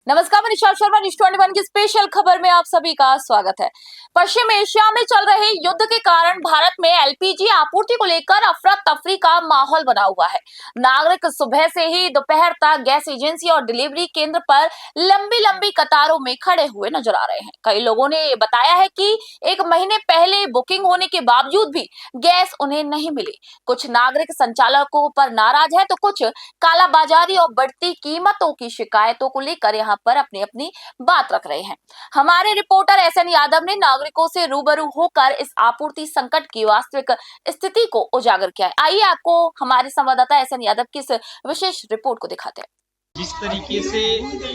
नमस्कार, मैं निशा शर्मा। न्यूज़ 21 की स्पेशल खबर में आप सभी का स्वागत है। पश्चिम एशिया में चल रहे युद्ध के कारण भारत में एलपीजी आपूर्ति को लेकर अफरा तफरी का माहौल बना हुआ है। नागरिक सुबह से ही दोपहर तक गैस एजेंसी और डिलीवरी केंद्र पर लंबी लंबी कतारों में खड़े हुए नजर आ रहे हैं। कई लोगों ने बताया है कि एक महीने पहले बुकिंग होने के बावजूद भी गैस उन्हें नहीं मिली। कुछ नागरिक संचालकों पर नाराज है तो कुछ कालाबाजारी और बढ़ती कीमतों की शिकायतों को लेकर यहाँ पर अपनी अपनी बात रख रहे हैं। हमारे रिपोर्टर एसएन यादव ने नागरिकों से रूबरू होकर इस आपूर्ति संकट की वास्तविक स्थिति को उजागर किया है। आइए आपको हमारे संवाददाता एसएन यादव की इस विशेष रिपोर्ट को दिखाते हैं। जिस तरीके से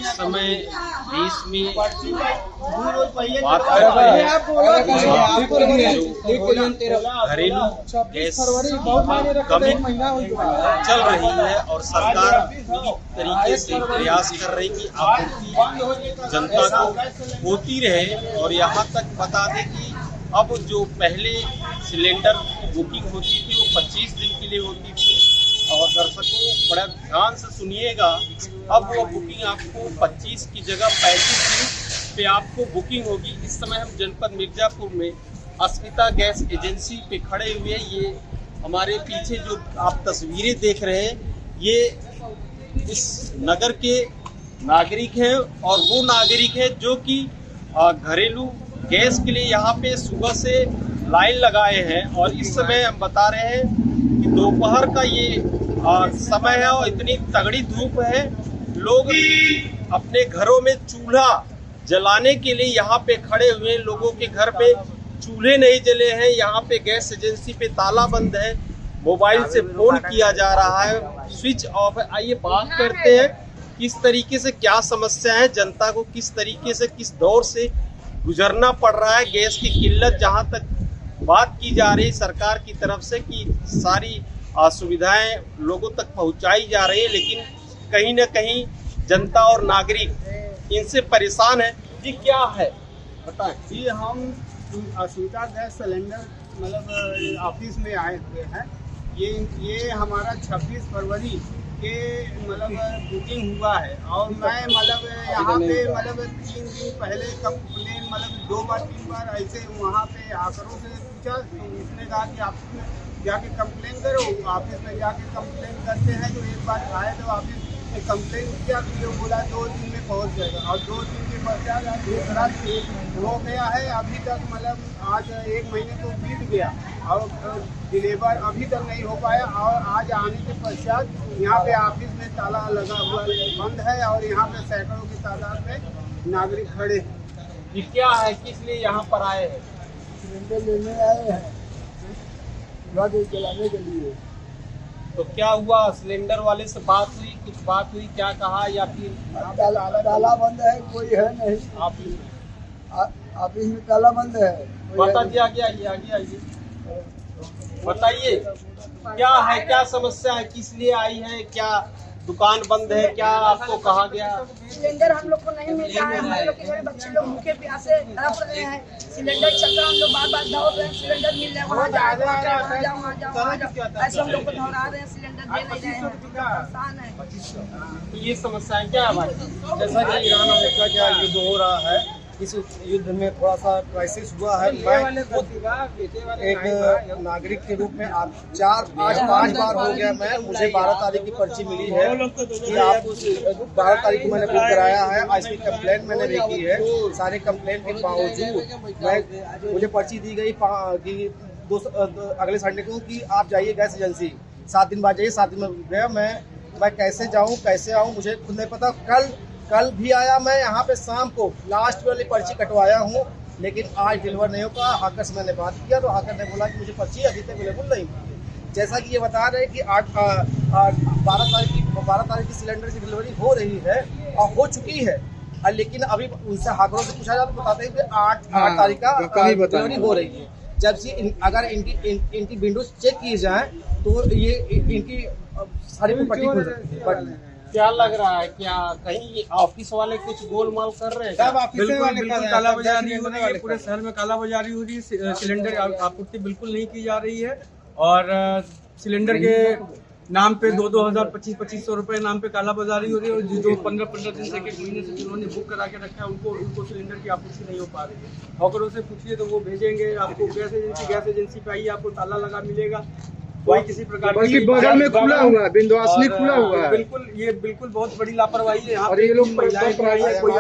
समय देश में बात कर रहे हैं, घरेलू गैस कमी चल रही है और सरकार पूरी तरीके से प्रयास कर रही कि आपूर्ति जनता को होती रहे। और यहाँ तक बता दें कि अब जो पहले सिलेंडर बुकिंग होती थी वो 25 दिन के लिए होती थी। और दर्शकों बड़ा ध्यान से सुनिएगा, अब वो बुकिंग आपको 25 की जगह 35 दिन पे आपको बुकिंग होगी। इस समय हम जनपद मिर्जापुर में अस्मिता गैस एजेंसी पे खड़े हुए हैं। ये हमारे पीछे जो आप तस्वीरें देख रहे हैं, ये इस नगर के नागरिक हैं और वो नागरिक हैं जो कि घरेलू गैस के लिए यहाँ पे सुबह से लाइन लगाए हैं। और इस समय हम बता रहे हैं कि दोपहर का ये समय है और इतनी तगड़ी धूप है, लोग अपने घरों में चूल्हा जलाने के लिए यहाँ पे खड़े हुए हैं। लोगों के घर पे चूल्हे नहीं जले हैं, यहाँ पे गैस एजेंसी पे ताला बंद है, मोबाइल से फोन किया जा रहा है, स्विच ऑफ है। आइए बात करते हैं किस तरीके से क्या समस्या है, जनता को किस तरीके से किस दौर से गुजरना पड़ रहा है। गैस की किल्लत जहाँ तक बात की जा रही सरकार की तरफ से कि सारी सुविधाएं लोगों तक पहुंचाई जा रही है, लेकिन कहीं ना कहीं जनता और नागरिक इनसे परेशान है। जी क्या है बताएं। जी हम अस्मिता गैस सिलेंडर मतलब ऑफिस में आए हुए हैं। ये हमारा 26 फरवरी के मतलब बुकिंग हुआ है और मैं मतलब यहाँ पे मतलब 3 दिन पहले कंप्लेन मतलब 2 बार 3 बार ऐसे वहाँ पे आकरों से पूछा तो उसने कहा कि ऑफिस में जाके कंप्लेन करो। ऑफिस में जाके कंप्लेन करते हैं तो एक बार आए तो ऑफिस में कंप्लेन किया तो बोला 2 दिन में पहुँच जाएगा और 2 दिन के पश्चात दूसरा हो गया है। अभी तक मतलब आज 1 महीने को बीत गया और डिलीवर अभी तक नहीं हो पाया। और आज आने के पश्चात यहाँ पे ऑफिस में ताला लगा हुआ बंद है और यहाँ पे सैकड़ों की तादाद में नागरिक खड़े हैं। ये क्या है, किस लिए यहाँ पर आए हैं? सिलेंडर लेने आए हैं जलाने के लिए। तो क्या हुआ, सिलेंडर वाले से बात हुई, कुछ बात हुई, क्या कहा या फिर ताला बंद है, कोई है नहीं ऑफिस में ताला बंद है। बता दिया आगे आइए बताइए क्या है, क्या समस्या है, किस लिए आई है, क्या दुकान बंद है, क्या आपको कहा गया? सिलेंडर हम लोग को नहीं मिल रहा है। हम लोग के बच्चे लोग भूखे प्यासे तड़प रहे हैं। सिलेंडर चल रहा, हम लोग बार बार दौड़ रहे हैं, सिलेंडर मिल रहा है, वहाँ जाओ ऐसे हम लोग को दोहरा रहे हैं, सिलेंडर दे नहीं रहे हैं, परेशान है। तो ये समस्या क्या है भाई? जैसा कि ईरान अमेरिका का युद्ध हो रहा है, इस युद्ध में थोड़ा सा क्राइसिस हुआ है। मैं एक नागरिक के रूप में आप 4-5 बार हो गया मुझे 12 तारीख की पर्ची मिली है कि आप 12 तारीख को मैंने बुक कराया है। आज की कंप्लेंट मैंने भी की है। सारे कंप्लेंट के बावजूद मुझे पर्ची दी गई कि अगले संडे को कि आप जाइए गैस एजेंसी, 7 दिन बाद जाइए। 7 दिन में गया मैं कैसे जाऊँ कैसे आऊँ मुझे खुद नहीं पता। कल भी आया मैं यहाँ पे शाम को लास्ट वाली पर्ची कटवाया हूँ, लेकिन आज डिलीवर नहीं होगा। हाकर से मैंने बात किया तो हाकर ने बोला कि मुझे पर्ची अभी तक अवेलेबल नहीं हुई। जैसा कि ये बता रहे हैं कि 12 तारीख की सिलेंडर की डिलीवरी हो रही है और हो चुकी है, लेकिन अभी उनसे हाकरों से पूछा जाए तो बताते हैं कि 8 तारीख का डिलीवरी हो रही है। जबकि अगर इनकी विंडोज चेक की जाए तो ये इनकी सारी प्रॉपर्टी खुल सकती है। क्या लग रहा है, क्या कहीं ऑफिस वाले कुछ गोलमाल कर रहे हैं? बिल्कुल कालाबाजारी हो रही है, पूरे शहर में कालाबाजारी हो रही है। सिलेंडर आपूर्ति बिल्कुल नहीं की जा रही है और सिलेंडर के नाम पे 2,000 2500 रुपए नाम पे कालाबाजारी हो रही है, और जो 15 दिन से 1 महीने से जिन्होंने बुक करा के रखा है उनको सिलेंडर की आपूर्ति नहीं हो पा रही है। हॉकरों से पूछिए तो वो भेजेंगे आपको गैस एजेंसी पे आइए, आपको ताला लगा मिलेगा, कोई किसी प्रकार बल्कि बगल में खुला हुआ है, बिंदवासनी खुला हुआ है। बिल्कुल बहुत बड़ी लापरवाही है यहाँ और पे। ये लोग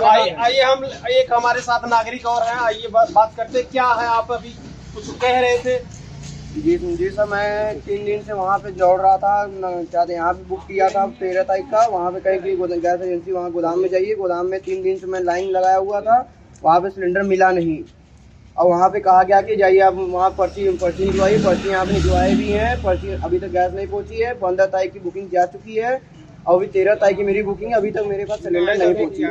आइए हम एक हमारे साथ नागरिक और हैं, आइए बात करते हैं। क्या है, आप अभी कुछ कह रहे थे? जी सर, मैं 3 दिन से वहाँ पे दौड़ रहा था, चाहते यहाँ पे बुक किया था 13 तारीख का, वहाँ पे कहीं की गैस एजेंसी, वहाँ गोदाम में जाइए। गोदाम में 3 दिन से मैं लाइन लगाया हुआ था, वहाँ पे सिलेंडर मिला नहीं। और वहाँ पे कहा गया कि जाइए आप वहाँ पर्ची निकलवाइए। पर्ची यहाँ पे निकलवाए भी हैं, पर्ची अभी तक गैस नहीं पहुँची है। 15 तारीख की बुकिंग जा चुकी है और अभी 13 तारीख की मेरी बुकिंग है, अभी तक मेरे पास सिलेंडर नहीं पहुँची है।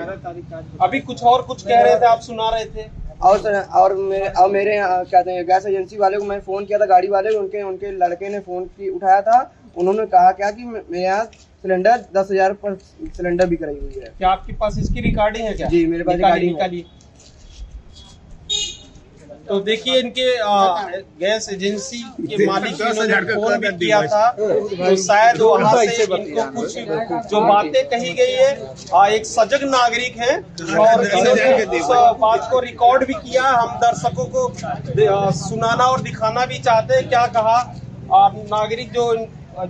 अभी कुछ कह रहे थे, आप सुना रहे थे। और मेरे कहते हैं गैस एजेंसी वाले को मैं फ़ोन किया था, गाड़ी वाले को, उनके लड़के ने फ़ोन उठाया था। उन्होंने कहा क्या कि मेरे यहाँ सिलेंडर 10,000 पर सिलेंडर बिक रही हुई है। क्या आपके पास इसकी रिकॉर्डिंग है क्या? जी, मेरे पास रिकॉर्डिंग है। निकालिए। तो देखिए, इनके गैस एजेंसी के मालिक ने फोन भी किया था, तो शायद वहाँ से इनको कुछ जो बातें कही गई है, एक सजग नागरिक हैं और इन्होंने उस बात को रिकॉर्ड भी किया। हम दर्शकों को सुनाना और दिखाना भी चाहते हैं क्या कहा नागरिक जो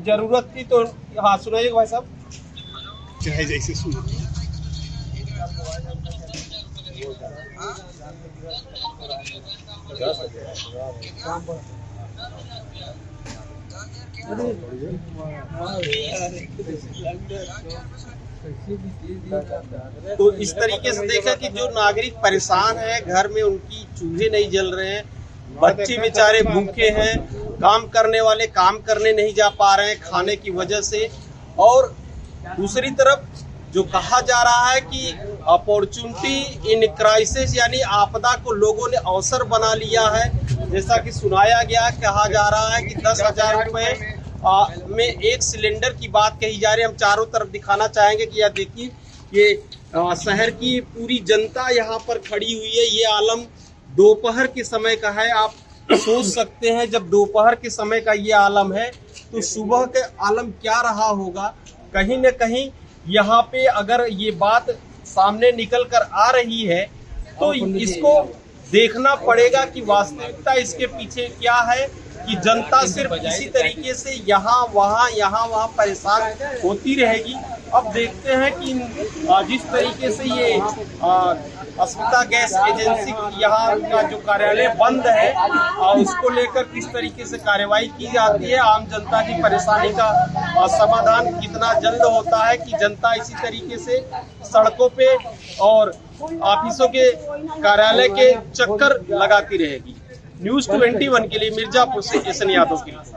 जरूरत थी। तो हाँ, सुनाइए भाई साहब। जैसे सुनो। तो इस तरीके से देखा कि जो नागरिक परेशान है, घर में उनकी चूल्हे नहीं जल रहे हैं, बच्चे बेचारे भूखे हैं, काम करने वाले काम करने नहीं जा पा रहे हैं खाने की वजह से। और दूसरी तरफ जो कहा जा रहा है कि अपॉर्चुनिटी इन क्राइसिस, यानी आपदा को लोगों ने अवसर बना लिया है। जैसा कि सुनाया गया, कहा जा रहा है कि 10,000 रुपये में एक सिलेंडर की बात कही जा रही है। हम चारों तरफ दिखाना चाहेंगे कि यह देखिए, ये शहर की पूरी जनता यहाँ पर खड़ी हुई है। ये आलम दोपहर के समय का है। आप सोच सकते हैं, जब दोपहर के समय का ये आलम है तो सुबह के आलम क्या रहा होगा। कहीं न कहीं यहाँ पे अगर ये बात सामने निकल कर आ रही है तो इसको देखना पड़ेगा कि वास्तविकता इसके पीछे क्या है, कि जनता सिर्फ इसी तरीके से यहाँ वहाँ परेशान होती रहेगी। अब देखते हैं कि जिस तरीके से ये अस्मिता गैस एजेंसी यहाँ का जो कार्यालय बंद है, उसको लेकर किस तरीके से कार्रवाई की जाती है, आम जनता की परेशानी का समाधान कितना जल्द होता है कि जनता इसी तरीके से सड़कों पे और ऑफिसों के कार्यालय के चक्कर लगाती रहेगी। न्यूज़ 21 के लिए मिर्जापुर से एसन यादव के लिए।